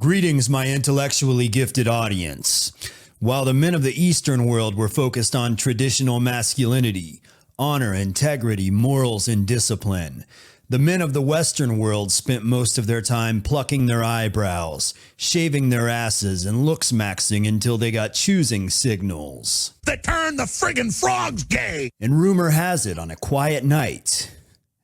Greetings, my intellectually gifted audience. While the men of the Eastern world were focused on traditional masculinity, honor, integrity, morals, and discipline, the men of the Western world spent most of their time plucking their eyebrows, shaving their asses, and looksmaxing until they got choosing signals that turn the friggin' frogs gay. And rumor has it, on a quiet night,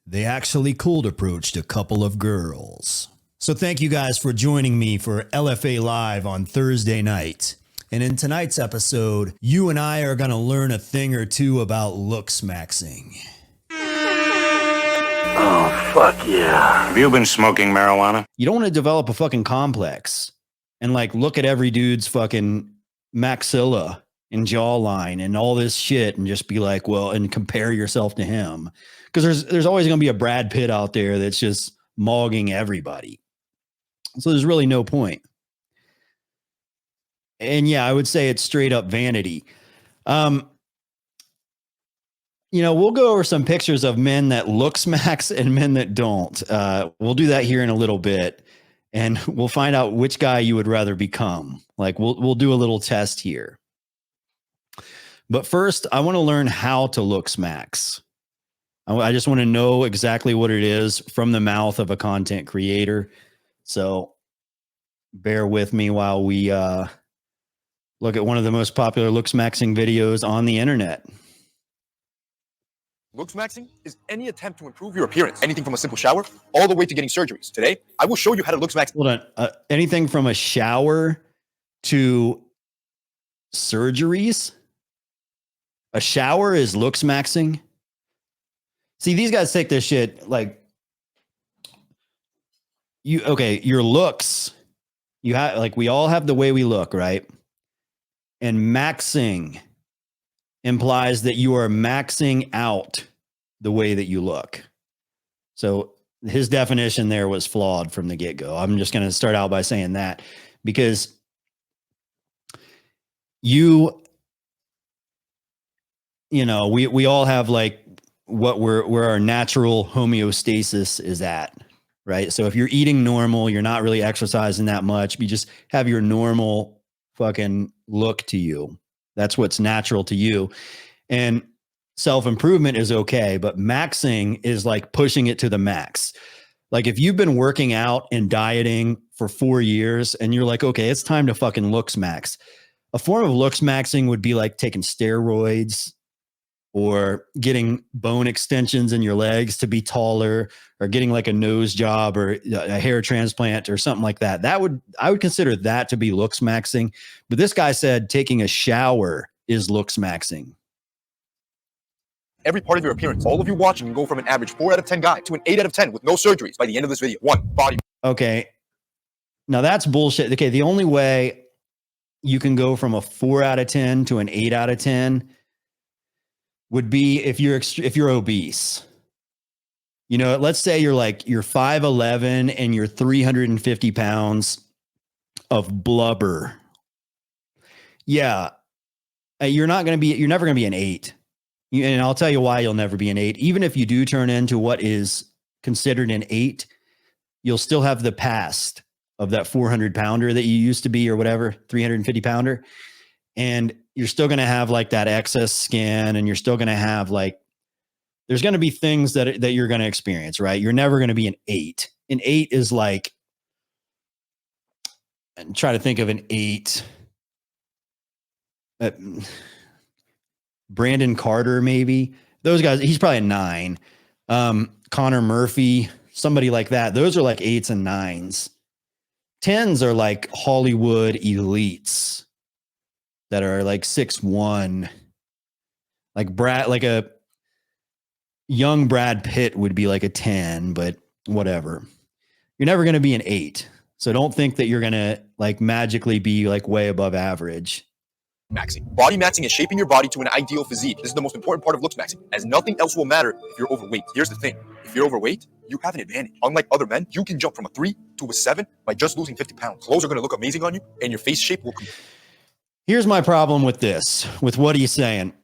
they actually cold approached a couple of girls. So thank you guys for joining me for LFA Live on Thursday night. And in tonight's episode, you and I are going to learn a thing or two about looksmaxing. Oh, fuck yeah. Have you been smoking marijuana? You don't want to develop a fucking complex and like look at every dude's fucking maxilla and jawline and all this shit and just be like, well, and compare yourself to him. Because there's always going to be a Brad Pitt out there that's just mogging everybody. So there's really no point. And yeah, I would say it's straight up vanity. We'll go over some pictures of men that looksmax and men that don't. We'll do that here in a little bit, and we'll find out which guy you would rather become. Like we'll do a little test here. But first, I want to learn how to looksmax. I just want to know exactly what it is from the mouth of a content creator. So bear with me while we look at one of the most popular looksmaxing videos on the internet. Looksmaxing is any attempt to improve your appearance. Anything from a simple shower all the way to getting surgeries. Today, I will show you how to looksmax. Hold on. Anything from a shower to surgeries? A shower is looksmaxing? See, these guys take this shit like your looks. You have like we all have the way we look, right? And maxing implies that you are maxing out the way that you look. So his definition there was flawed from the get-go. I'm just going to start out by saying that because we all have like where our natural homeostasis is at, right? So if you're eating normal, you're not really exercising that much, you just have your normal fucking look to you. That's what's natural to you. And self-improvement is okay, but maxing is like pushing it to the max. Like if you've been working out and dieting for 4 years and you're like, okay, it's time to fucking looksmax. A form of looksmaxing would be like taking steroids or getting bone extensions in your legs to be taller or getting like a nose job or a hair transplant or something like that. I would consider that to be looksmaxing. But this guy said taking a shower is looksmaxing. Every part of your appearance. All of you watching can go from an average 4 out of 10 guy to an 8 out of 10 with no surgeries by the end of this video. 1, body. Okay. Now that's bullshit. Okay. The only way you can go from a 4 out of 10 to an 8 out of 10 would be if you're obese. Let's say you're 5'11" and you're 350 pounds of blubber. Yeah. You're never going to be an 8. And I'll tell you why you'll never be an 8. Even if you do turn into what is considered an 8, you'll still have the past of that 400 pounder that you used to be or whatever, 350 pounder. And you're still going to have like that excess skin, and you're still going to have like, there's going to be things that you're going to experience, right? You're never going to be an 8. An 8 is like, and try to think of an 8. Brandon Carter, maybe. Those guys, he's probably a 9. Connor Murphy, somebody like that. Those are like 8s and 9s. 10s are like Hollywood elites that are like 6'1", like a young Brad Pitt would be like a 10, but whatever. You're never going to be an 8. So don't think that you're going to like magically be like way above average. Maxing. Body maxing is shaping your body to an ideal physique. This is the most important part of looksmaxing, as nothing else will matter if you're overweight. Here's the thing. If you're overweight, you have an advantage. Unlike other men, you can jump from a 3 to a 7 by just losing 50 pounds. Clothes are going to look amazing on you, and your face shape will... Here's my problem with this, with what he's saying.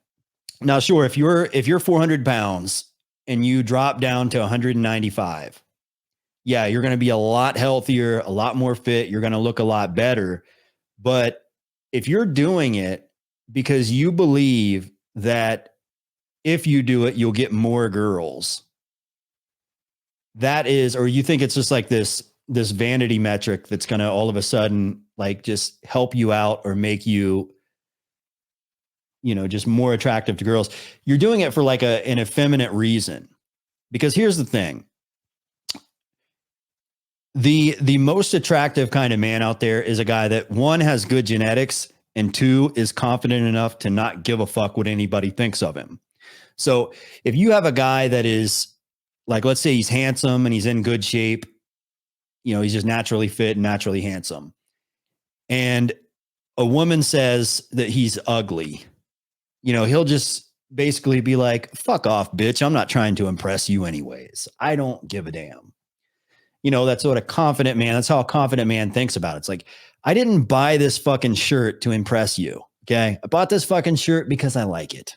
Now, sure, if you're 400 pounds and you drop down to 195, yeah, you're going to be a lot healthier, a lot more fit. You're going to look a lot better. But if you're doing it because you believe that if you do it, you'll get more girls, that is, or you think it's just like this vanity metric that's going to all of a sudden like just help you out or make you, just more attractive to girls. You're doing it for like an effeminate reason. Because here's the thing. The most attractive kind of man out there is a guy that, one, has good genetics, and two, is confident enough to not give a fuck what anybody thinks of him. So if you have a guy that is like, let's say he's handsome and he's in good shape, he's just naturally fit and naturally handsome, and a woman says that he's ugly, he'll just basically be like, fuck off, bitch. I'm not trying to impress you anyways. I don't give a damn. That's what a confident man, that's how a confident man thinks about it. It's like, I didn't buy this fucking shirt to impress you. Okay. I bought this fucking shirt because I like it.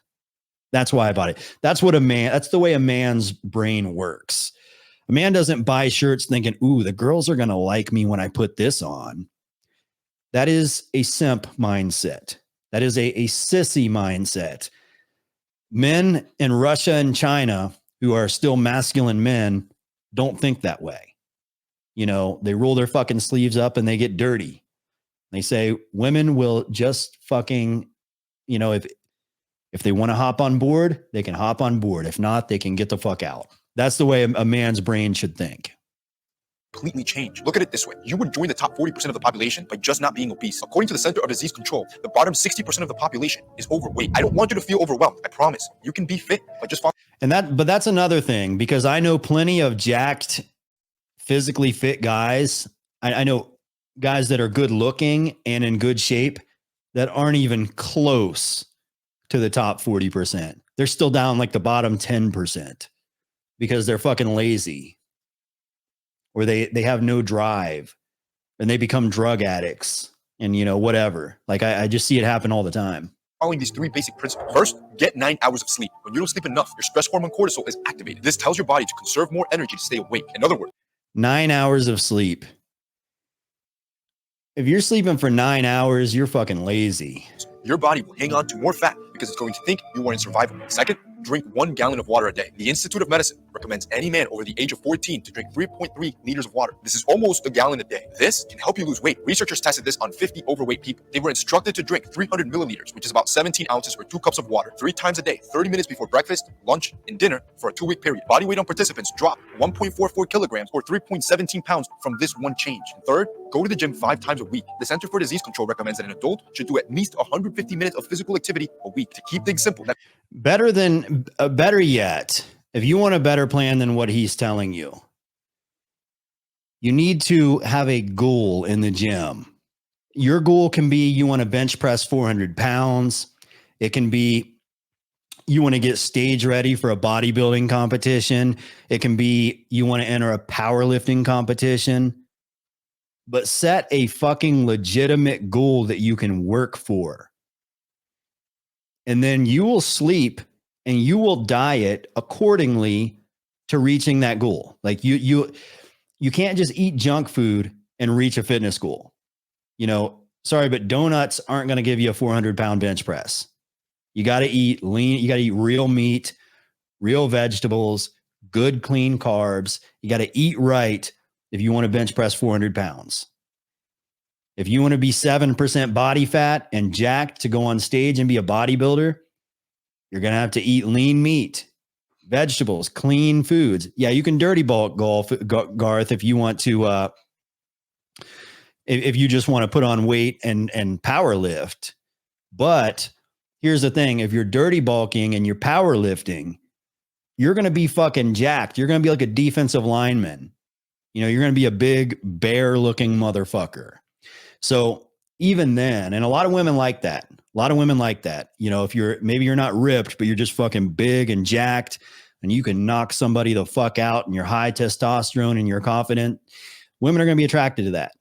That's why I bought it. That's the way a man's brain works. A man doesn't buy shirts thinking, ooh, the girls are going to like me when I put this on. That is a simp mindset. That is a sissy mindset. Men in Russia and China who are still masculine men don't think that way. They roll their fucking sleeves up and they get dirty. They say women will just fucking, if they want to hop on board, they can hop on board. If not, they can get the fuck out. That's the way a man's brain should think. Completely change. Look at it this way. You would join the top 40% of the population by just not being obese. According to the Center of Disease Control, the bottom 60% of the population is overweight. I don't want you to feel overwhelmed. I promise. You can be fit, but just follow. But that's another thing, because I know plenty of jacked, physically fit guys. I know guys that are good looking and in good shape that aren't even close to the top 40%. They're still down like the bottom 10% because they're fucking lazy, or they have no drive and they become drug addicts and whatever. Like I just see it happen all the time. Following these three basic principles. First, get 9 hours of sleep. When you don't sleep enough, your stress hormone cortisol is activated. This tells your body to conserve more energy to stay awake. In other words, 9 hours of sleep. If you're sleeping for 9 hours, you're fucking lazy. Your body will hang on to more fat because it's going to think you are in survival mode. Second, drink 1 gallon of water a day. The Institute of Medicine recommends any man over the age of 14 to drink 3.3 liters of water. This is almost a gallon a day. This can help you lose weight. Researchers tested this on 50 overweight people. They were instructed to drink 300 milliliters, which is about 17 ounces or 2 cups of water, 3 times a day, 30 minutes before breakfast, lunch, and dinner for a 2-week period. Body weight on participants dropped 1.44 kilograms or 3.17 pounds from this one change. And third, go to the gym 5 times a week. The Center for Disease Control recommends that an adult should do at least 150 minutes of physical activity a week. To keep things simple, Better yet, if you want a better plan than what he's telling you, you need to have a goal in the gym. Your goal can be you want to bench press 400 pounds. It can be you want to get stage ready for a bodybuilding competition. It can be you want to enter a powerlifting competition. But set a fucking legitimate goal that you can work for. And then you will sleep and you will diet accordingly to reaching that goal. Like you can't just eat junk food and reach a fitness goal. Sorry, but donuts aren't going to give you a 400-pound bench press. You got to eat lean. You got to eat real meat, real vegetables, good, clean carbs. You got to eat right if you want to bench press 400 pounds. If you want to be 7% body fat and jacked to go on stage and be a bodybuilder, you're going to have to eat lean meat, vegetables, clean foods. Yeah, you can dirty bulk golf, Garth, if you want to, if you just want to put on weight and power lift. But here's the thing. If you're dirty bulking and you're power lifting, you're going to be fucking jacked. You're going to be like a defensive lineman. You're going to be a big bear looking motherfucker. So even then, and a lot of women like that. If maybe you're not ripped, but you're just fucking big and jacked and you can knock somebody the fuck out and you're high testosterone and you're confident, women are going to be attracted to that.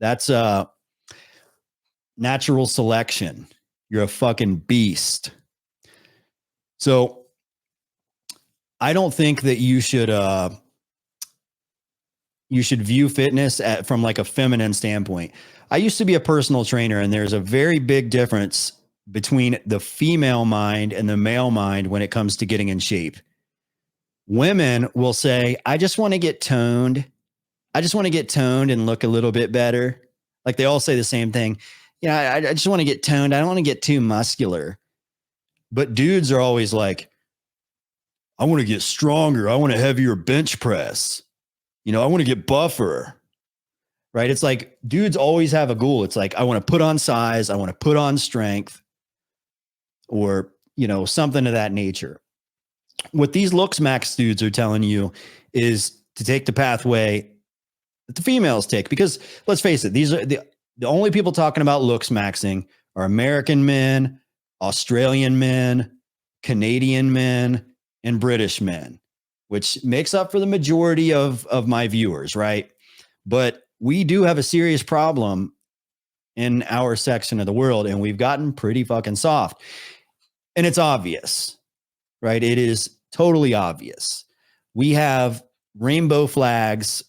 That's natural selection. You're a fucking beast. So I don't think that you should you should view fitness from like a feminine standpoint. I used to be a personal trainer, and there's a very big difference between the female mind and the male mind when it comes to getting in shape. Women will say, I just want to get toned. I just want to get toned and look a little bit better. Like they all say the same thing. Yeah, I just want to get toned. I don't want to get too muscular. But dudes are always like, I want to get stronger. I want a heavier bench press. I want to get buffer. Right? It's like dudes always have a goal. It's like, I want to put on size. I want to put on strength, or, something of that nature. What these Looksmax dudes are telling you is to take the pathway that the females take, because let's face it, these are the only people talking about Looksmaxing are American men, Australian men, Canadian men, and British men, which makes up for the majority of my viewers, right? But we do have a serious problem in our section of the world, and we've gotten pretty fucking soft. And it's obvious, right? It is totally obvious. We have rainbow flags.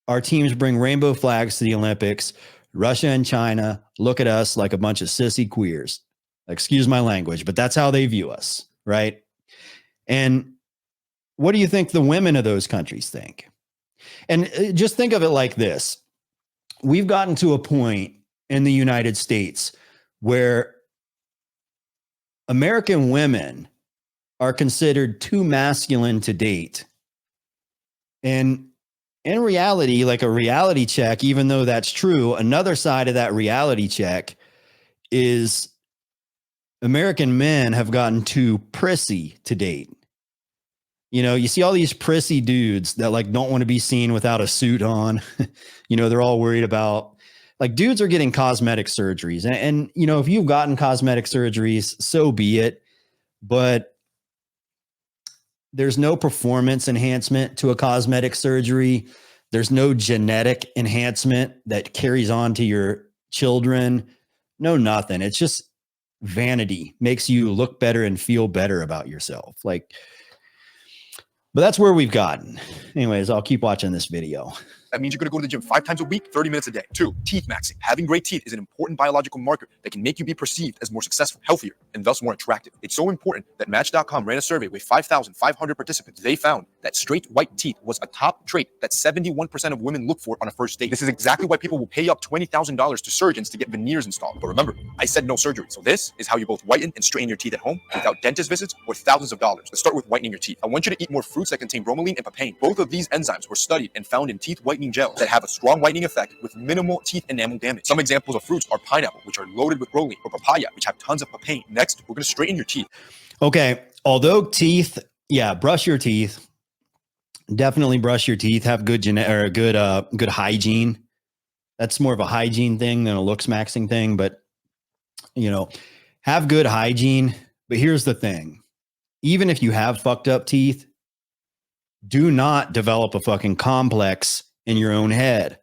Our teams bring rainbow flags to the Olympics. Russia and China look at us like a bunch of sissy queers. Excuse my language, but that's how they view us, right? And what do you think the women of those countries think? And just think of it like this. We've gotten to a point in the United States where American women are considered too masculine to date. And in reality, like a reality check, even though that's true, another side of that reality check is American men have gotten too prissy to date. You see all these prissy dudes that like don't want to be seen without a suit on. They're all worried about, like, dudes are getting cosmetic surgeries. And if you've gotten cosmetic surgeries, so be it. But there's no performance enhancement to a cosmetic surgery. There's no genetic enhancement that carries on to your children. No, nothing. It's just vanity, makes you look better and feel better about yourself. But that's where we've gotten. Anyways, I'll keep watching this video. That means you're going to go to the gym 5 times a week, 30 minutes a day. 2, teeth maxing. Having great teeth is an important biological marker that can make you be perceived as more successful, healthier, and thus more attractive. It's so important that Match.com ran a survey with 5,500 participants. They found that straight white teeth was a top trait that 71% of women look for on a first date. This is exactly why people will pay up $20,000 to surgeons to get veneers installed. But remember, I said no surgery. So this is how you both whiten and straighten your teeth at home without dentist visits or thousands of dollars. Let's start with whitening your teeth. I want you to eat more fruits that contain bromelain and papain. Both of these enzymes were studied and found in teeth whitening gels that have a strong whitening effect with minimal teeth enamel damage. Some examples of fruits are pineapple, which are loaded with proline, or papaya, which have tons of papain. Next, we're going to straighten your teeth. Okay. Although teeth, brush your teeth. Definitely brush your teeth. Have good good hygiene. That's more of a hygiene thing than a Looksmaxing thing, but have good hygiene. But here's the thing. Even if you have fucked up teeth, do not develop a fucking complex in your own head.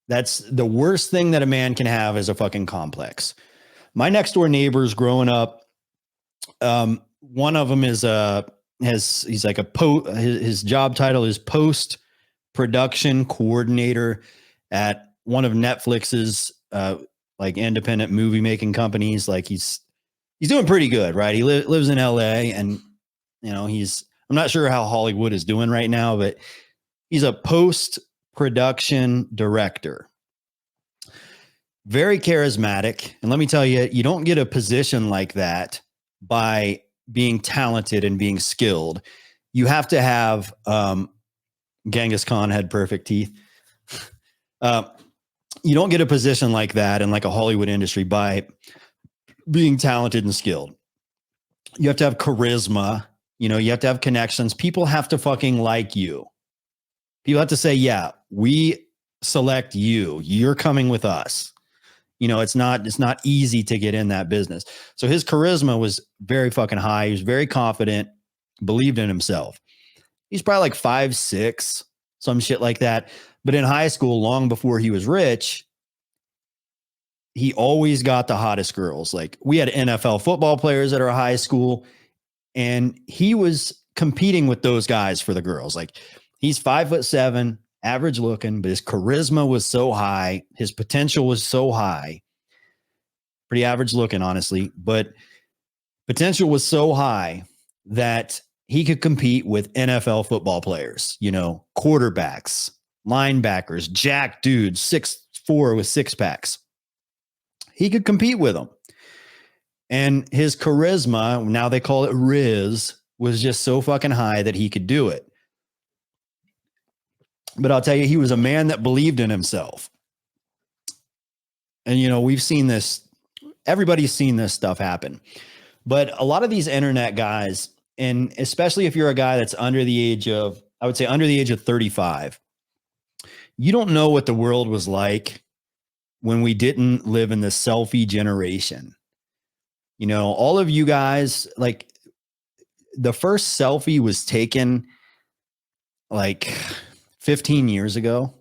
That's the worst thing that a man can have, is a fucking complex. My next door neighbors growing up, one of them is his job title is post production coordinator at one of Netflix's independent movie making companies. Like he's doing pretty good, right? He lives in LA, and I'm not sure how Hollywood is doing right now, but he's a post-production director. Very charismatic. And let me tell you, you don't get a position like that by being talented and being skilled. You have to have Genghis Khan had perfect teeth. You don't get a position like that in like a Hollywood industry by being talented and skilled. You have to have charisma. You have to have connections. People have to fucking like you. People have to say, yeah, we select you. You're coming with us. It's not easy to get in that business. So his charisma was very fucking high. He was very confident, believed in himself. He's probably like 5'6", some shit like that. But in high school, long before he was rich, he always got the hottest girls. Like, we had NFL football players at our high school, and he was competing with those guys for the girls. Like, he's 5'7", average looking, but his charisma was so high. His potential was so high. Pretty average looking, honestly, but potential was so high that he could compete with NFL football players, you know, quarterbacks, linebackers, jack dudes, 6'4" with six packs. He could compete with them. And his charisma, now they call it Riz, was just so fucking high that he could do it. But I'll tell you, he was a man that believed in himself. And, you know, we've seen this, everybody's seen this stuff happen. But a lot of these internet guys, and especially if you're a guy that's under the age of, I would say under the age of 35, you don't know what the world was like when we didn't live in the selfie generation. You know, all of you guys, like the first selfie was taken like 15 years ago.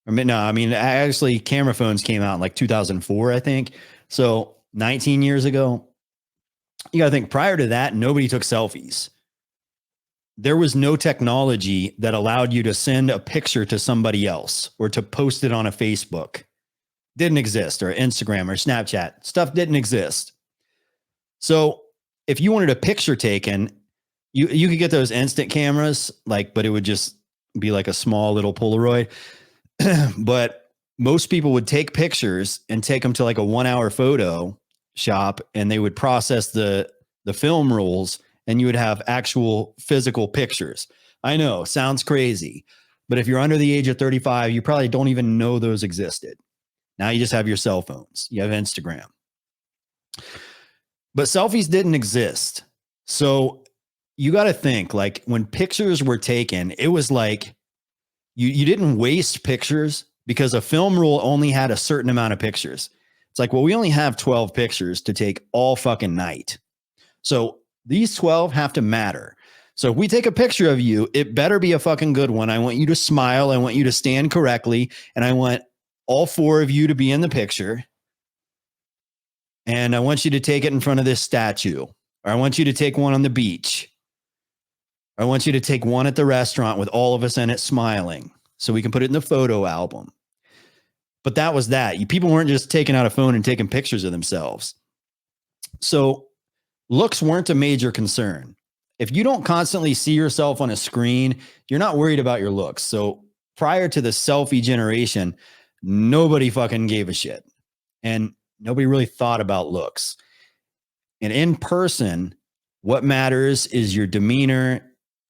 Actually camera phones came out in like 2004, I think. So 19 years ago. You got to think prior to that, nobody took selfies. There was no technology that allowed you to send a picture to somebody else or to post it on a Facebook. Didn't exist, or Instagram or Snapchat. Stuff didn't exist. So if you wanted a picture taken, you could get those instant cameras, but it would just be like a small little Polaroid. But most people would take pictures and take them to like a 1 hour photo shop, and they would process the film rolls, and you would have actual physical pictures. I know, sounds crazy, but if you're under the age of 35, you probably don't even know those existed. Now you just have your cell phones. You have Instagram. But selfies didn't exist. So you got to think, like when pictures were taken, it was like you didn't waste pictures because a film roll only had a certain amount of pictures. It's like, well, we only have 12 pictures to take all fucking night. So these 12 have to matter. So if we take a picture of you, it better be a fucking good one. I want you to smile. I want you to stand correctly. And I want all 4 of you to be in the picture. And I want you to take it in front of this statue. Or I want you to take one on the beach. I want you to take one at the restaurant with all of us in it smiling so we can put it in the photo album. But that was that. People weren't just taking out a phone and taking pictures of themselves. So looks weren't a major concern. If you don't constantly see yourself on a screen, you're not worried about your looks. So prior to the selfie generation, nobody fucking gave a shit. And nobody really thought about looks. And in person, what matters is your demeanor,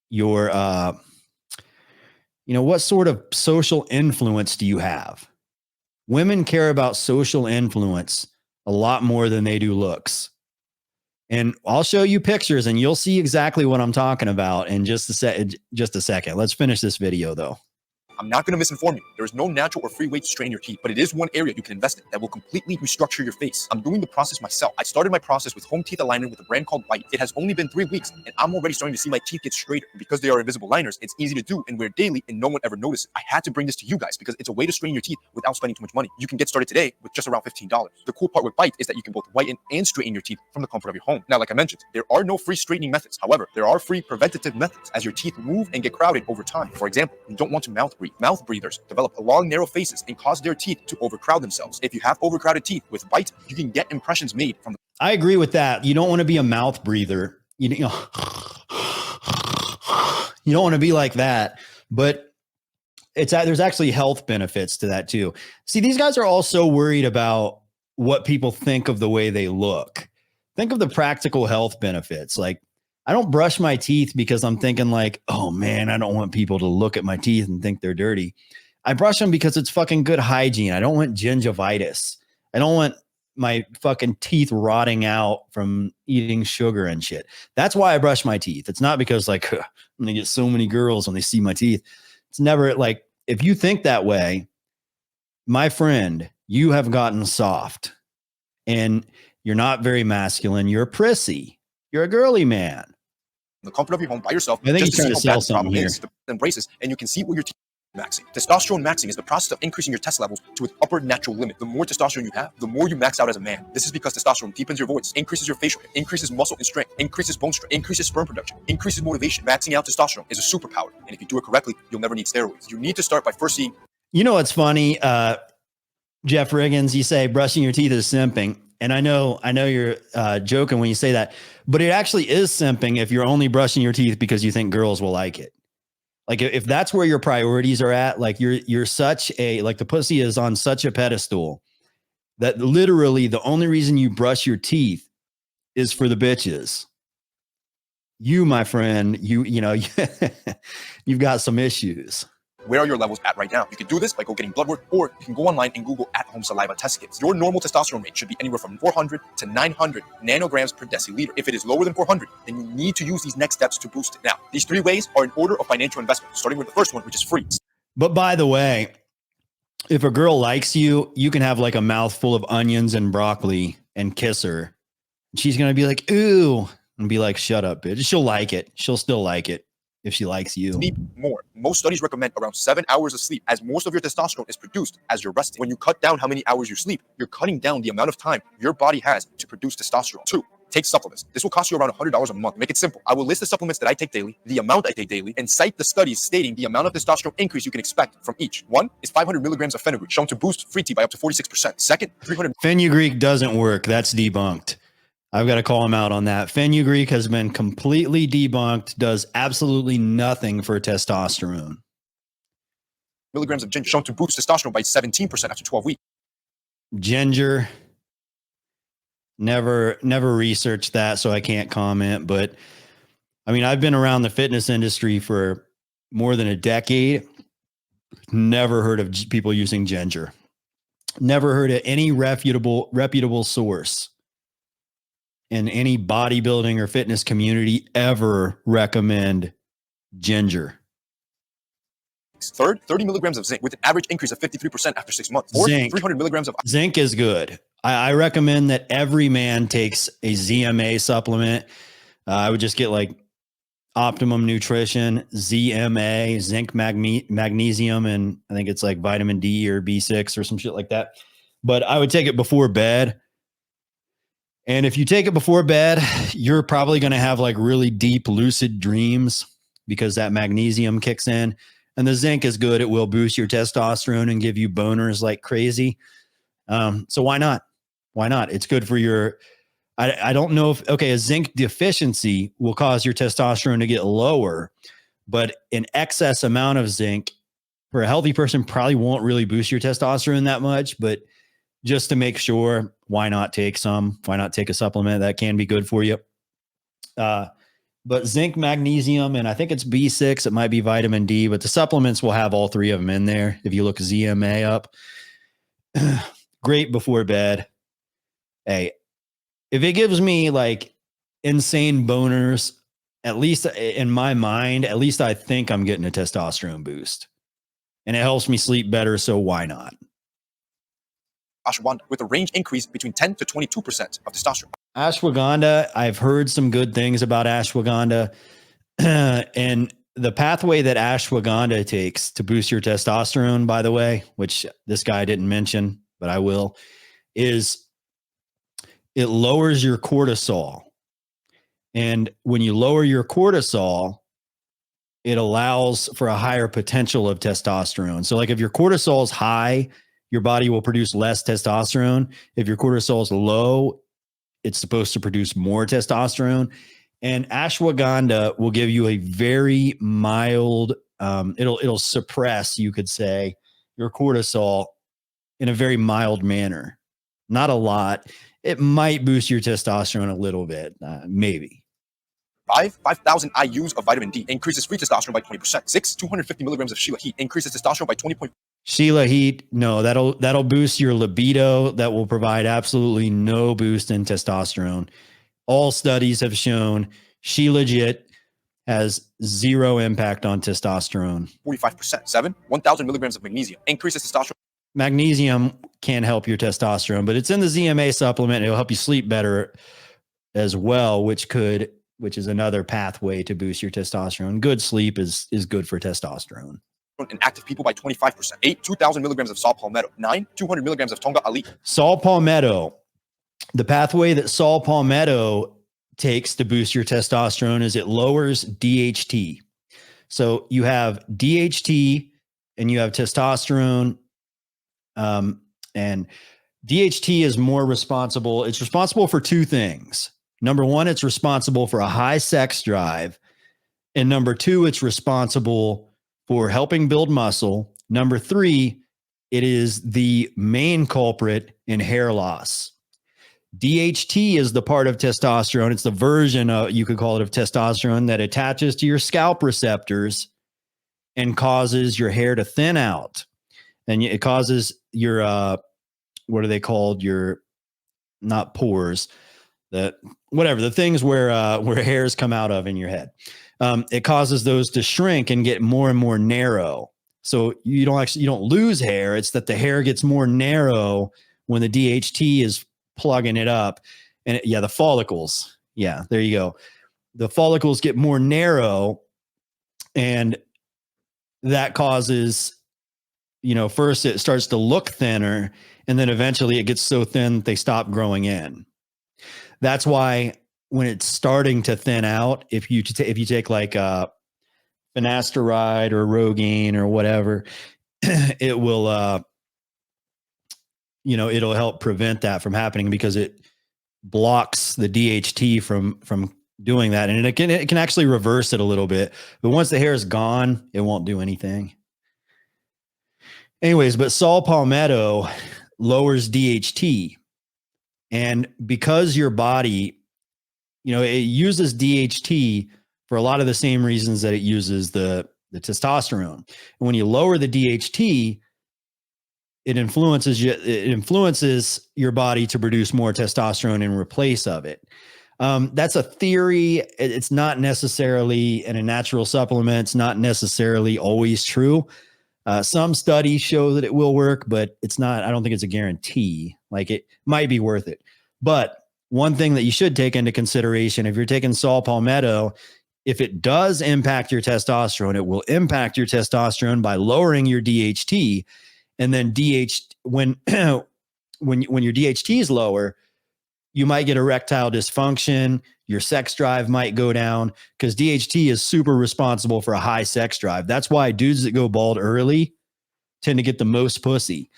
your, what sort of social influence do you have? Women care about social influence a lot more than they do looks. And I'll show you pictures and you'll see exactly what I'm talking about in just a second. Let's finish this video though. I'm not going to misinform you. There is no natural or free way to strain your teeth, but it is one area you can invest in that will completely restructure your face. I'm doing the process myself. I started my process with home teeth alignment with a brand called White. It has only been 3 weeks, and I'm already starting to see my teeth get straighter. Because they are invisible liners, it's easy to do and wear daily, and no one ever notices. I had to bring this to you guys because it's a way to strain your teeth without spending too much money. You can get started today with just around $15. The cool part with White is that you can both whiten and straighten your teeth from the comfort of your home. Now, like I mentioned, there are no free straightening methods. However, there are free preventative methods as your teeth move and get crowded over time. For example, you don't want to mouth breathe. Mouth breathers develop long, narrow faces and cause their teeth to overcrowd themselves. If you have overcrowded teeth with White, you can get impressions made from. I agree with that. You don't want to be a mouth breather. You don't want to be like that, but there's actually health benefits to that too. See, these guys are all so worried about what people think of the way they look. Think of the practical health benefits. Like, I don't brush my teeth because I'm thinking like, oh man, I don't want people to look at my teeth and think they're dirty. I brush them because it's fucking good hygiene. I don't want gingivitis. I don't want my fucking teeth rotting out from eating sugar and shit. That's why I brush my teeth. It's not because like I'm gonna get so many girls when they see my teeth. It's never like, if you think that way, my friend, you have gotten soft and you're not very masculine. You're a prissy. You're a girly man. The comfort of your home by yourself. I think he's trying to sell something here. Embraces, and you can see what your teeth. Maxing. Testosterone maxing is the process of increasing your test levels to its upper natural limit. The more testosterone you have, the more you max out as a man. This is because testosterone deepens your voice, increases your facial hair, increases muscle and strength, increases bone strength, increases sperm production, increases motivation. Maxing out testosterone is a superpower, and if you do it correctly, you'll never need steroids. You need to start by first seeing. You know what's funny? Jeff Riggins, you say brushing your teeth is simping. And I know you're joking when you say that, but it actually is simping if you're only brushing your teeth because you think girls will like it. Like if that's where your priorities are at, like you're such a, like the pussy is on such a pedestal that literally the only reason you brush your teeth is for the bitches. You, my friend, you know, you've got some issues. Where are your levels at right now? You can do this by getting blood work, or you can go online and Google at-home saliva test kits. Your normal testosterone rate should be anywhere from 400 to 900 nanograms per deciliter. If it is lower than 400, then you need to use these next steps to boost it. Now, these 3 ways are in order of financial investment, starting with the first one, which is free. But by the way, if a girl likes you, you can have like a mouthful of onions and broccoli and kiss her. She's going to be like, ooh, and be like, shut up, bitch. She'll like it. She'll still like it if she likes you. Sleep more. Most studies recommend around 7 hours of sleep, as most of your testosterone is produced as you're resting. When you cut down how many hours you sleep, you're cutting down the amount of time your body has to produce testosterone. 2, take supplements. This will cost you around $100 a month. Make it simple. I will list the supplements that I take daily, the amount I take daily, and cite the studies stating the amount of testosterone increase you can expect from each. 1 is 500 milligrams of fenugreek, shown to boost free T by up to 46%. Second, 300. Fenugreek doesn't work. That's debunked. I've got to call him out on that. Fenugreek has been completely debunked, does absolutely nothing for testosterone. Milligrams of ginger, shown to boost testosterone by 17% after 12 weeks. Ginger, never researched that, so I can't comment. But I mean, I've been around the fitness industry for more than a decade. Never heard of people using ginger. Never heard of any reputable source in any bodybuilding or fitness community ever recommend ginger. Third, 30 milligrams of zinc with an average increase of 53% after 6 months. Or Zinc. 300 milligrams of Zinc is good. I recommend that every man takes a ZMA supplement. I would just get like Optimum Nutrition, ZMA, zinc, magnesium, and I think it's like vitamin D or B6 or some shit like that. But I would take it before bed. And if you take it before bed, you're probably going to have like really deep, lucid dreams because that magnesium kicks in. And the zinc is good. It will boost your testosterone and give you boners like crazy. So why not? Why not? It's good for your, I don't know if, okay, a zinc deficiency will cause your testosterone to get lower, but an excess amount of zinc for a healthy person probably won't really boost your testosterone that much. But just to make sure, why not take some? Why not take a supplement that can be good for you? But zinc, magnesium, and I think it's B6. It might be vitamin D, but the supplements will have all 3 of them in there. If you look ZMA up, great before bed. Hey, if it gives me like insane boners, at least in my mind, at least I think I'm getting a testosterone boost, and it helps me sleep better. So why not? ashwagandha with a range increase between 10 to 22% of testosterone. Ashwagandha, I've heard some good things about ashwagandha. And the pathway that ashwagandha takes to boost your testosterone, by the way, which this guy didn't mention, but I will, is it lowers your cortisol. And when you lower your cortisol, it allows for a higher potential of testosterone. So like if your cortisol is high, your body will produce less testosterone. If your cortisol is low, it's supposed to produce more testosterone. And ashwagandha will give you a very mild, it'll suppress, you could say, your cortisol in a very mild manner. Not a lot. It might boost your testosterone a little bit, maybe. 5,000 IUs of vitamin D increases free testosterone by 20%. 6, 250 milligrams of Sheila heat increases testosterone by 20. Sheila heat, no, that'll boost your libido. That will provide absolutely no boost in testosterone. All studies have shown She Legit has zero impact on testosterone. 45%. 7, 1,000 milligrams of magnesium increases testosterone. Magnesium can help your testosterone, but it's in the ZMA supplement. It'll help you sleep better as well, which is another pathway to boost your testosterone. Good sleep is good for testosterone. in active people by 25%. 8, 2,000 milligrams of saw palmetto. 9, 200 milligrams of tonga ali. Saw palmetto. The pathway that saw palmetto takes to boost your testosterone is it lowers DHT. So you have DHT and you have testosterone. And DHT is more responsible. It's responsible for two things. Number one, it's responsible for a high sex drive. And number two, it's responsible for helping build muscle. Number three, it is the main culprit in hair loss. DHT is the part of testosterone. It's the version of, you could call it, of testosterone that attaches to your scalp receptors and causes your hair to thin out. And it causes your, what are they called? Your, not pores, the things where hairs come out of in your head. It causes those to shrink and get more and more narrow. So you don't lose hair. It's that the hair gets more narrow when the DHT is plugging it up. And the follicles. Yeah, there you go. The follicles get more narrow, and that causes, first it starts to look thinner, and then eventually it gets so thin that they stop growing in. That's why when it's starting to thin out, if you take like finasteride or Rogaine or whatever, it will, it'll help prevent that from happening because it blocks the DHT from doing that. And it can actually reverse it a little bit, but once the hair is gone, it won't do anything. Anyways, but saw palmetto lowers DHT. And because your body, it uses DHT for a lot of the same reasons that it uses the testosterone. And when you lower the DHT, it influences your body to produce more testosterone in replace of it. That's a theory. It's not necessarily in a natural supplement. It's not necessarily always true. Some studies show that it will work, but it's not, I don't think it's a guarantee. Like, it might be worth it. But one thing that you should take into consideration, if you're taking saw palmetto, if it does impact your testosterone, it will impact your testosterone by lowering your DHT. And then when your DHT is lower, you might get erectile dysfunction. Your sex drive might go down because DHT is super responsible for a high sex drive. That's why dudes that go bald early tend to get the most pussy.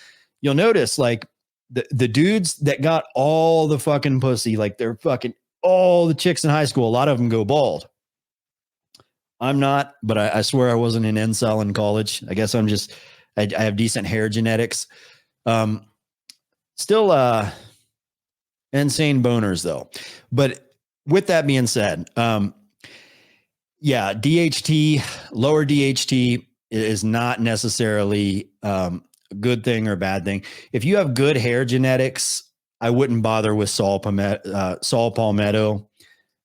You'll notice, like, the dudes that got all the fucking pussy, like they're fucking all the chicks in high school, a lot of them go bald. I'm not, but I swear I wasn't an incel in college. I guess I have decent hair genetics. Still insane boners though. But with that being said, DHT, lower DHT is not necessarily a good thing or bad thing. If you have good hair genetics, I wouldn't bother with saw palmetto.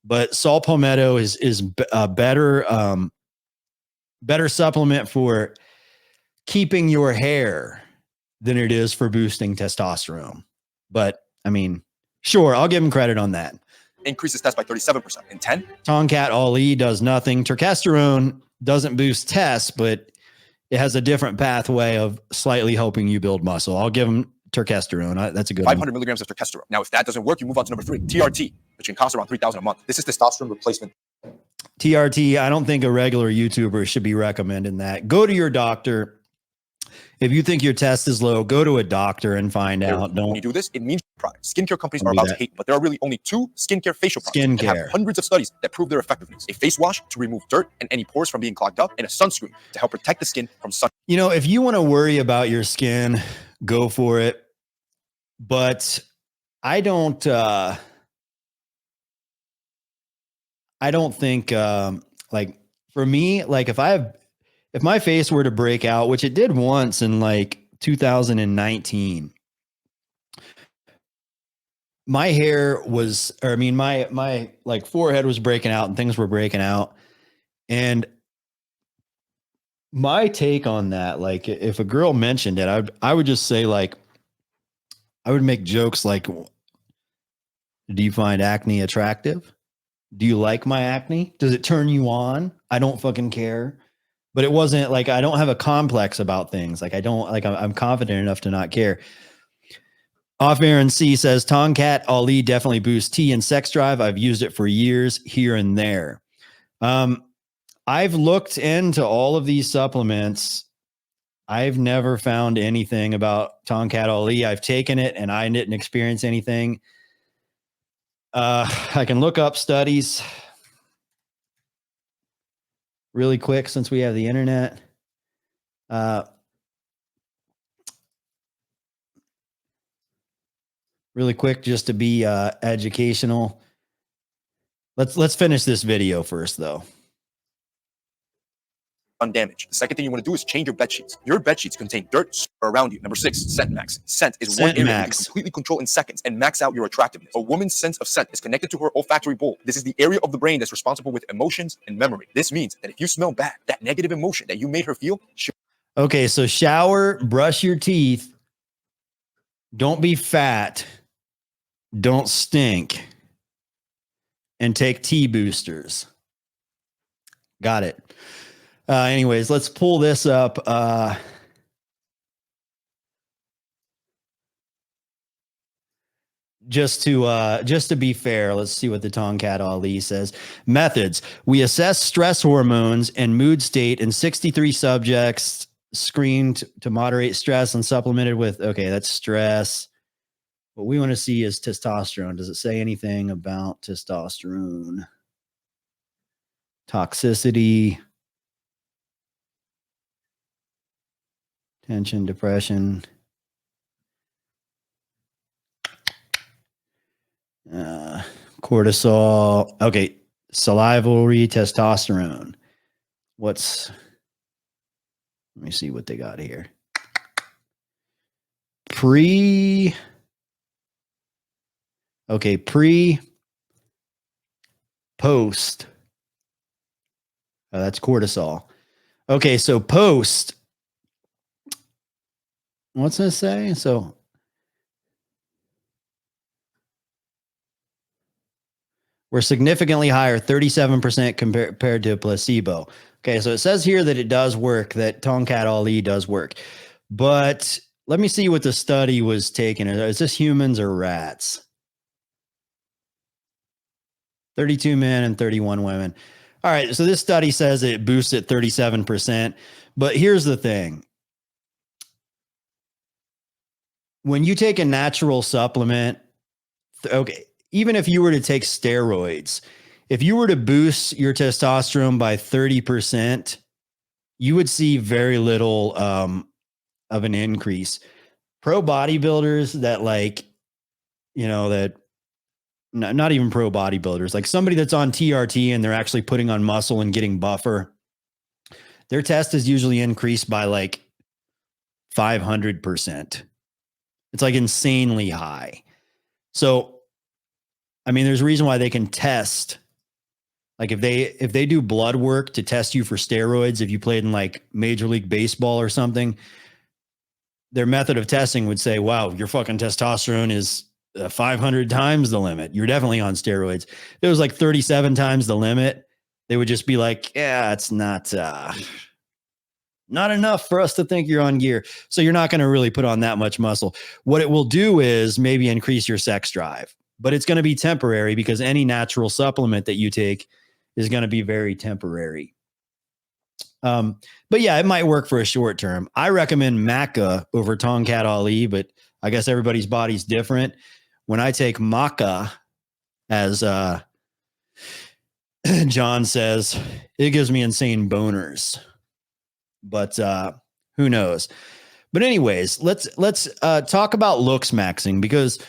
But saw palmetto is a better supplement for keeping your hair than it is for boosting testosterone. But I mean, sure, I'll give him credit on that. Increases test by 37%. And 10, Tonkat Ali does nothing. Testosterone doesn't boost test, but it has a different pathway of slightly helping you build muscle. I'll give him testosterone. That's a good 500 milligrams of testosterone. Now, if that doesn't work, you move on to number 3, TRT, which can cost around $3,000 a month. This is testosterone replacement. TRT, I don't think a regular YouTuber should be recommending that. Go to your doctor. If you think your test is low, go to a doctor and find out. When you do this, it means products. Skincare companies are about to hate, but there are really only 2 skincare facial products that have hundreds of studies that prove their effectiveness. A face wash to remove dirt and any pores from being clogged up, and a sunscreen to help protect the skin from sun. If you want to worry about your skin, go for it. But I don't think, like, for me, like, if my face were to break out, which it did once in like 2019, my hair was, or I mean, my like forehead was breaking out and things were breaking out. And my take on that, like, if a girl mentioned it, I would just say, like, I would make jokes like, do you find acne attractive? Do you like my acne? Does it turn you on? I don't fucking care. but it wasn't like, I don't have a complex about things. Like I don't like, I'm confident enough to not care. Off Aaron C says Tonkat Ali definitely boosts T and sex drive. I've used it for years here and there. I've looked into all of these supplements. I've never found anything about Tonkat Ali. I've taken it and I didn't experience anything. I can look up studies really quick since we have the internet. Really quick, just to be educational. Let's finish this video first, though. Undamaged. The second thing you want to do is change your bed sheets. Your bed sheets contain dirt around you. Number 6, scent max. Scent is Scent one area you max. can completely control in seconds and max out your attractiveness. A woman's sense of scent is connected to her olfactory bulb. This is the area of the brain that's responsible with emotions and memory. This means that if you smell bad, that negative emotion that you made her feel. Okay, so shower, brush your teeth, don't be fat, don't stink, and take tea boosters. Got it. Anyways, let's pull this up. Just to be fair, let's see what the Tonkat Ali says. Methods. We assess stress hormones and mood state in 63 subjects screened to moderate stress and supplemented with, okay, that's stress. What we want to see is testosterone. Does it say anything about testosterone? Toxicity. Tension, depression. Cortisol. Okay. Salivary testosterone. Let me see what they got here. Post. That's cortisol. Okay. So post. What's this say? So we're significantly higher, 37% compared to placebo. Okay, so it says here that it does work, that Tonkat Ali does work. But let me see what the study was taking. Is this humans or rats? 32 men and 31 women. All right, so this study says it boosts at 37%. But here's the thing. When you take a natural supplement, okay, even if you were to take steroids, if you were to boost your testosterone by 30%, you would see very little of an increase. Pro bodybuilders that that not even pro bodybuilders, like somebody that's on TRT and they're actually putting on muscle and getting buffer, their test is usually increased by like 500%. It's like insanely high. So, I mean, there's a reason why they can test. Like if they do blood work to test you for steroids, if you played in like Major League Baseball or something, their method of testing would say, wow, your fucking testosterone is 500 times the limit. You're definitely on steroids. If it was like 37 times the limit, they would just be like, yeah, it's not enough for us to think you're on gear. So you're not going to really put on that much muscle. What it will do is maybe increase your sex drive, but it's going to be temporary because any natural supplement that you take is going to be very temporary. But yeah, it might work for a short term. I recommend Maca over Tonkat Ali, but I guess everybody's body's different. When I take Maca, as John says, it gives me insane boners. But who knows? But anyways, let's talk about Looksmaxing, because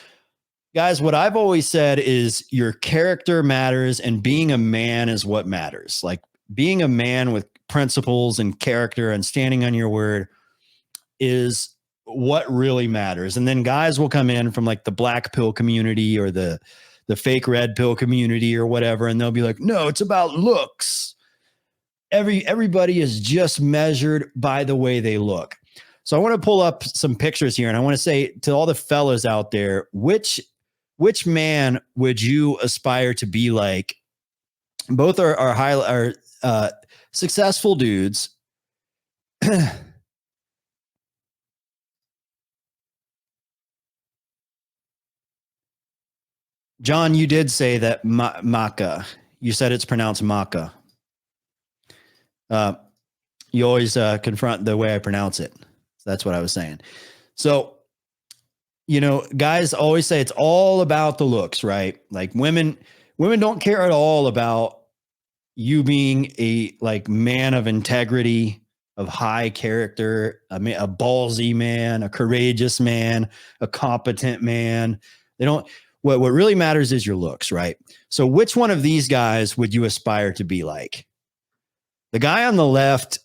guys, what I've always said is your character matters and being a man is what matters. Like being a man with principles and character and standing on your word is what really matters. And then guys will come in from like the black pill community or the fake red pill community or whatever, and they'll be like, no, it's about looks. Everybody is just measured by the way they look. So I want to pull up some pictures here, and I want to say to all the fellas out there, which man would you aspire to be like? Both are successful dudes. John, you did say that maca. You said it's pronounced maca. You always confront the way I pronounce it. So that's what I was saying. So, guys always say it's all about the looks, right? Like women don't care at all about you being a man of integrity, of high character, a ballsy man, a courageous man, a competent man. They don't. What really matters is your looks, right? So, which one of these guys would you aspire to be like? The guy on the left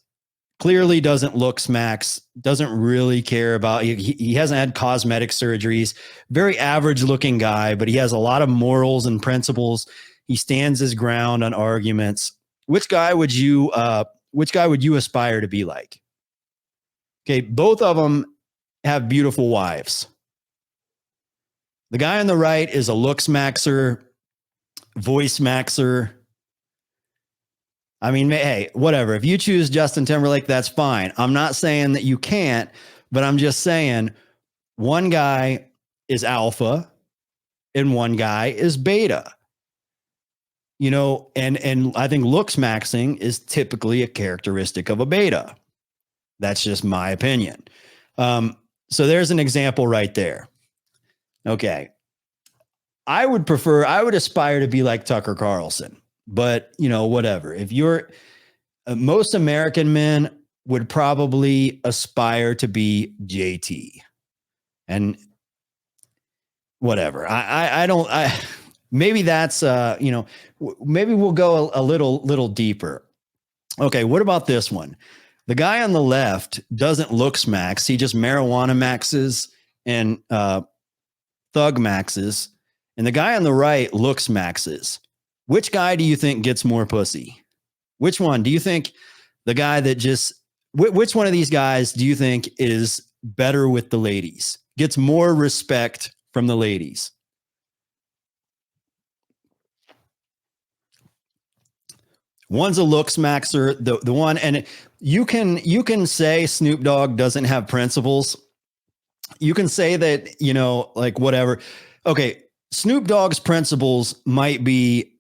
clearly doesn't Looksmax, doesn't really care about, he hasn't had cosmetic surgeries, very average looking guy, but he has a lot of morals and principles. He stands his ground on arguments. Which guy would you aspire to be like? Okay, both of them have beautiful wives. The guy on the right is a Looksmaxer, voice maxer. I mean, hey, whatever. If you choose Justin Timberlake, that's fine. I'm not saying that you can't, but I'm just saying one guy is alpha and one guy is beta. And I think Looksmaxing is typically a characteristic of a beta. That's just my opinion. So there's an example right there. Okay. I would aspire to be like Tucker Carlson. But, whatever. If you're most American men would probably aspire to be JT and whatever. Maybe that's, maybe we'll go a little deeper. Okay. What about this one? The guy on the left doesn't Looksmax. He just marijuana maxes and thug maxes. And the guy on the right Looksmaxes. Which guy do you think gets more pussy? Which one? Do you think the guy that which one of these guys do you think is better with the ladies? Gets more respect from the ladies? One's a Looksmaxer, the one, and you can say Snoop Dogg doesn't have principles. You can say that, whatever. Okay, Snoop Dogg's principles might be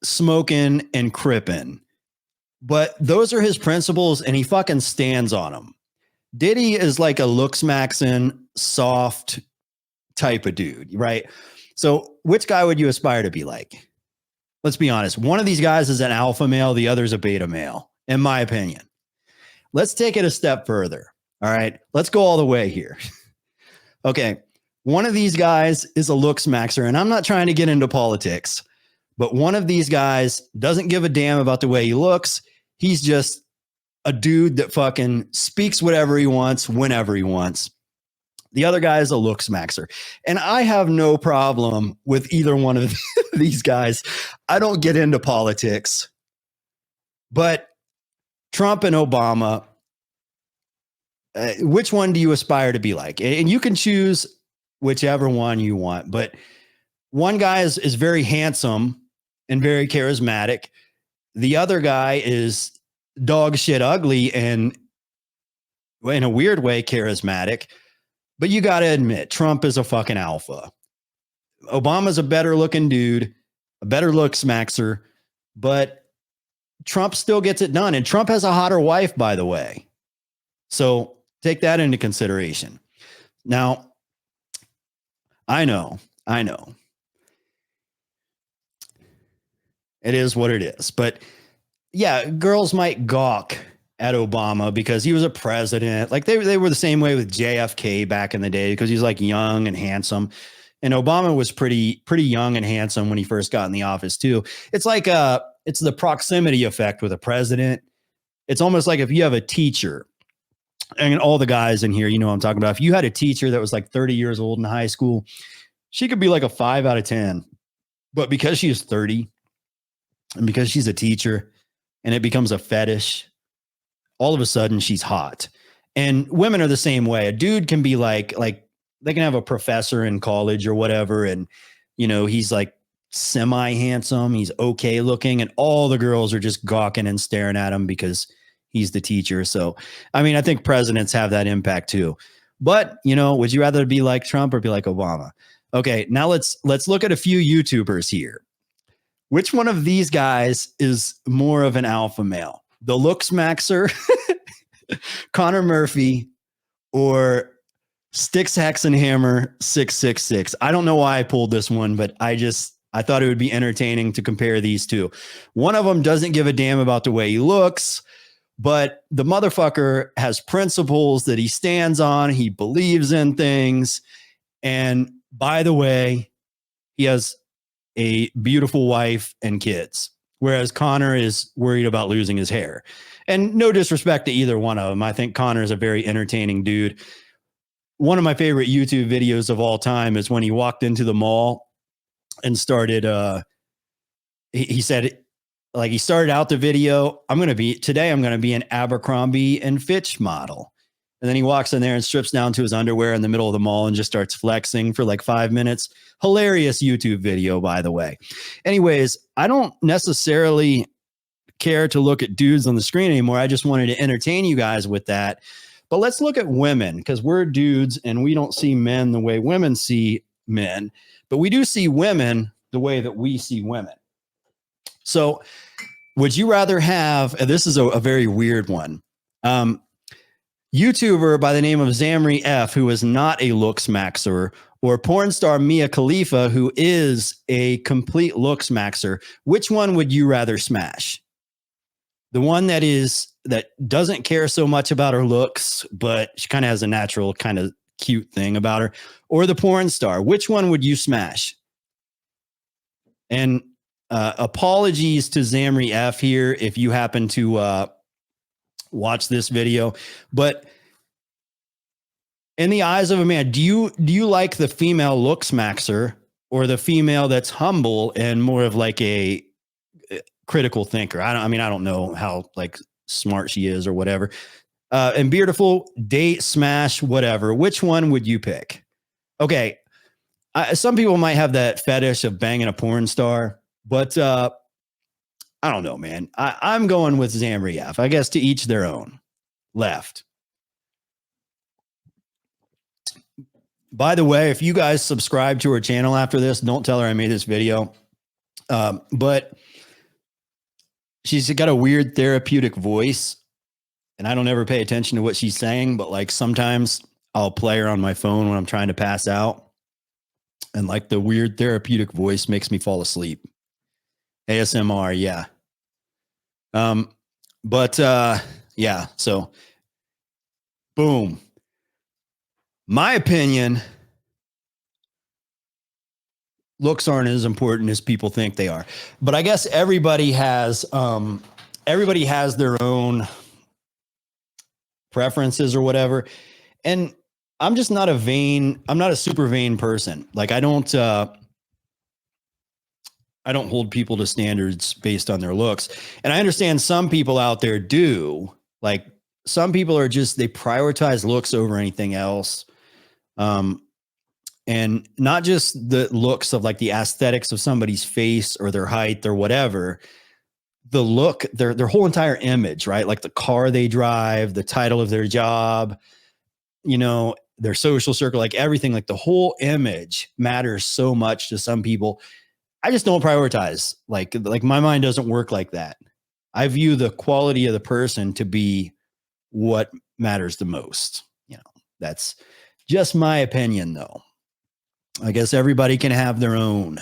smoking and cripping, but those are his principles and he fucking stands on them. Diddy is like a Looksmaxing soft type of dude, right? So which guy would you aspire to be like? Let's be honest. One of these guys is an alpha male. The other's a beta male, in my opinion. Let's take it a step further. All right. Let's go all the way here. Okay. One of these guys is a Looksmaxer, and I'm not trying to get into politics, but one of these guys doesn't give a damn about the way he looks. He's just a dude that fucking speaks whatever he wants, whenever he wants. The other guy is a Looksmaxer. And I have no problem with either one of these guys. I don't get into politics. But Trump and Obama, which one do you aspire to be like? And you can choose whichever one you want. But one guy is very handsome and very charismatic. The other guy is dog shit ugly and in a weird way charismatic. But you got to admit, Trump is a fucking alpha. Obama's a better looking dude, a better Looksmaxer, but Trump still gets it done. And Trump has a hotter wife, by the way. So take that into consideration. Now, I know. It is what it is. But yeah, girls might gawk at Obama because he was a president. Like they were the same way with JFK back in the day because he's like young and handsome. And Obama was pretty young and handsome when he first got in the office too. It's like it's the proximity effect with a president. It's almost like if you have a teacher, and all the guys in here, you know what I'm talking about. If you had a teacher that was like 30 years old in high school, she could be like a 5 out of 10. But because she is 30 and because she's a teacher and it becomes a fetish, all of a sudden she's hot. And women are the same way. A dude can be like they can have a professor in college or whatever. And, he's like semi handsome. He's okay looking. And all the girls are just gawking and staring at him because he's the teacher. So, I mean, I think presidents have that impact too. But, you know, would you rather be like Trump or be like Obama? Okay, now let's look at a few YouTubers here. Which one of these guys is more of an alpha male? The Looksmaxer, Connor Murphy, or Sticks, Hacks, and Hammer 666? I don't know why I pulled this one, but I thought it would be entertaining to compare these two. One of them doesn't give a damn about the way he looks, but the motherfucker has principles that he stands on. He believes in things. And by the way, he has a beautiful wife and kids, whereas Connor is worried about losing his hair. And no disrespect to either one of them. I think Connor is a very entertaining dude. One of my favorite YouTube videos of all time is when he walked into the mall and started, he said, like, he started out the video, today I'm going to be an Abercrombie and Fitch model. And then he walks in there and strips down to his underwear in the middle of the mall and just starts flexing for like 5 minutes. Hilarious YouTube video, by the way. Anyways, I don't necessarily care to look at dudes on the screen anymore. I just wanted to entertain you guys with that. But let's look at women, because we're dudes and we don't see men the way women see men, but we do see women the way that we see women. So would you rather have, and this is a very weird one, YouTuber by the name of Zamri F, who is not a Looksmaxer, or porn star Mia Khalifa, who is a complete Looksmaxer? Which one would you rather smash? The one that doesn't care so much about her looks, but she kind of has a natural kind of cute thing about her, or the porn star? Which one would you smash? And apologies to Zamri F here if you happen to watch this video, but in the eyes of a man, do you like the female Looksmaxer or the female that's humble and more of like a critical thinker? I don't know how like smart she is or whatever. And beautiful, date, smash, whatever. Which one would you pick? Okay. Some people might have that fetish of banging a porn star, but I don't know, man. I'm going with Zamri F. I guess to each their own. Left. By the way, if you guys subscribe to her channel after this, don't tell her I made this video. But she's got a weird therapeutic voice, and I don't ever pay attention to what she's saying, but like sometimes I'll play her on my phone when I'm trying to pass out. And like the weird therapeutic voice makes me fall asleep. ASMR, yeah. Yeah, so boom. My opinion, looks aren't as important as people think they are. But I guess everybody has their own preferences or whatever. And I'm just not I'm not a super vain person. Like I don't hold people to standards based on their looks. And I understand some people out there do. Like some people are just, they prioritize looks over anything else. And not just the looks of like the aesthetics of somebody's face or their height or whatever, the look, their whole entire image, right? Like the car they drive, the title of their job, you know, their social circle, like everything, like the whole image matters so much to some people. I just don't prioritize. Like my mind doesn't work like that. I view the quality of the person to be what matters the most. You know, that's just my opinion though. I guess everybody can have their own.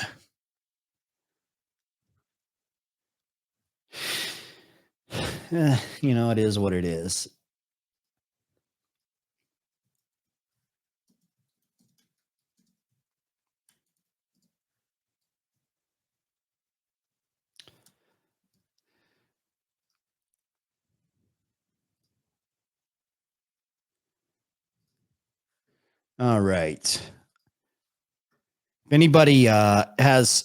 You know, it is what it is. All right. If anybody if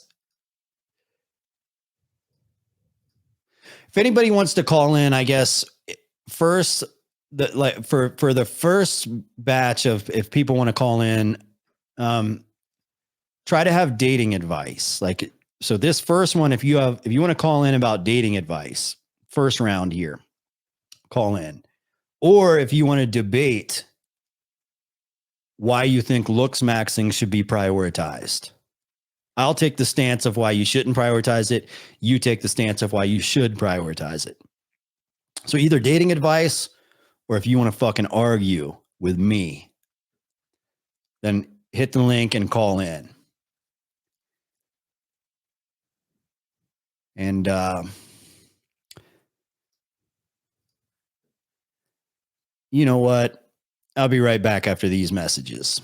anybody wants to call in, I guess first for the first batch of, if people want to call in, try to have dating advice. Like, so this first one, if you want to call in about dating advice, first round here, call in. Or if you want to debate why you think Looksmaxing should be prioritized, I'll take the stance of why you shouldn't prioritize it. You take the stance of why you should prioritize it. So either dating advice, or if you want to fucking argue with me, then hit the link and call in. And you know what? I'll be right back after these messages.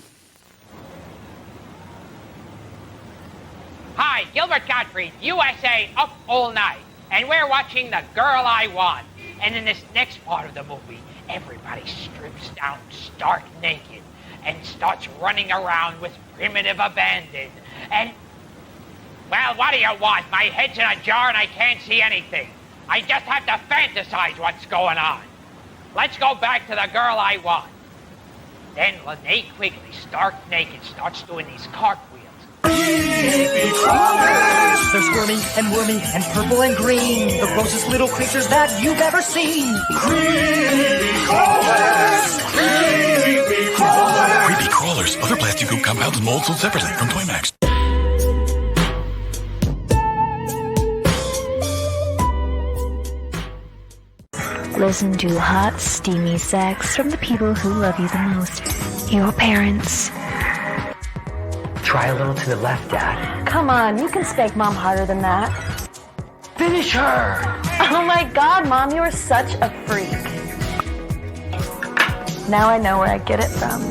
Hi, Gilbert Gottfried, USA Up All Night, and we're watching The Girl I Want. And in this next part of the movie, everybody strips down stark naked and starts running around with primitive abandon. And, well, what do you want? My head's in a jar and I can't see anything. I just have to fantasize what's going on. Let's go back to The Girl I Want. Then Lene Quigley, stark naked, starts doing these cartwheels. They're squirmy and wormy and purple and green. The grossest little creatures that you've ever seen. Creepy crawlers. Creepy crawlers. Other plastic goop compounds and molds sold separately from Toymax. Listen to hot, steamy sex from the people who love you the most. Your parents. Try a little to the left, Dad. Come on, you can spank Mom harder than that. Finish her! Oh my God, Mom, you are such a freak. Now I know where I get it from.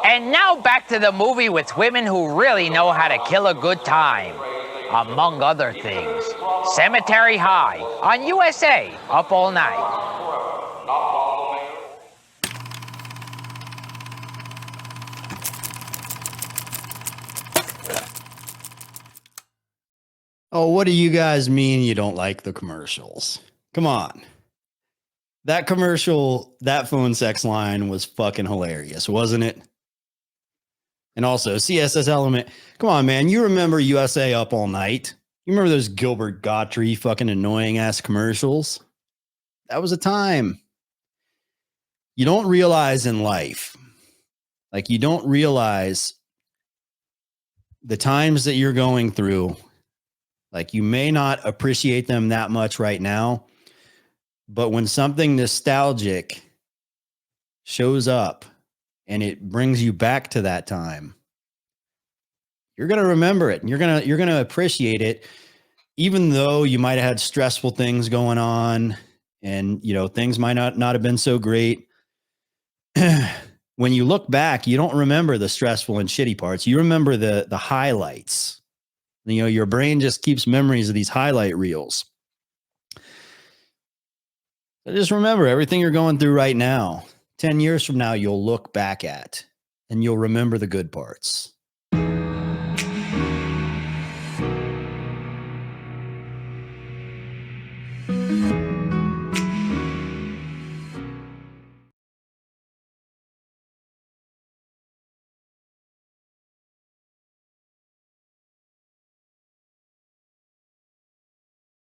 And now back to the movie with women who really know how to kill a good time. Among other things, Cemetery High on USA Up All Night. Oh, what do you guys mean you don't like the commercials? Come on. That commercial, that phone sex line was fucking hilarious, wasn't it? And also, CSS Element. Come on, man. You remember USA Up All Night? You remember those Gilbert Gottfried fucking annoying ass commercials? That was a time. You don't realize in life, like you don't realize the times that you're going through. Like you may not appreciate them that much right now, but when something nostalgic shows up and it brings you back to that time, you're going to remember it and you're going to appreciate it, even though you might have had stressful things going on and, you know, things might not have been so great. When you look back, you don't remember the stressful and shitty parts. You remember the highlights. You know, your brain just keeps memories of these highlight reels. So just remember everything you're going through right now. 10 years from now, you'll look back at and you'll remember the good parts.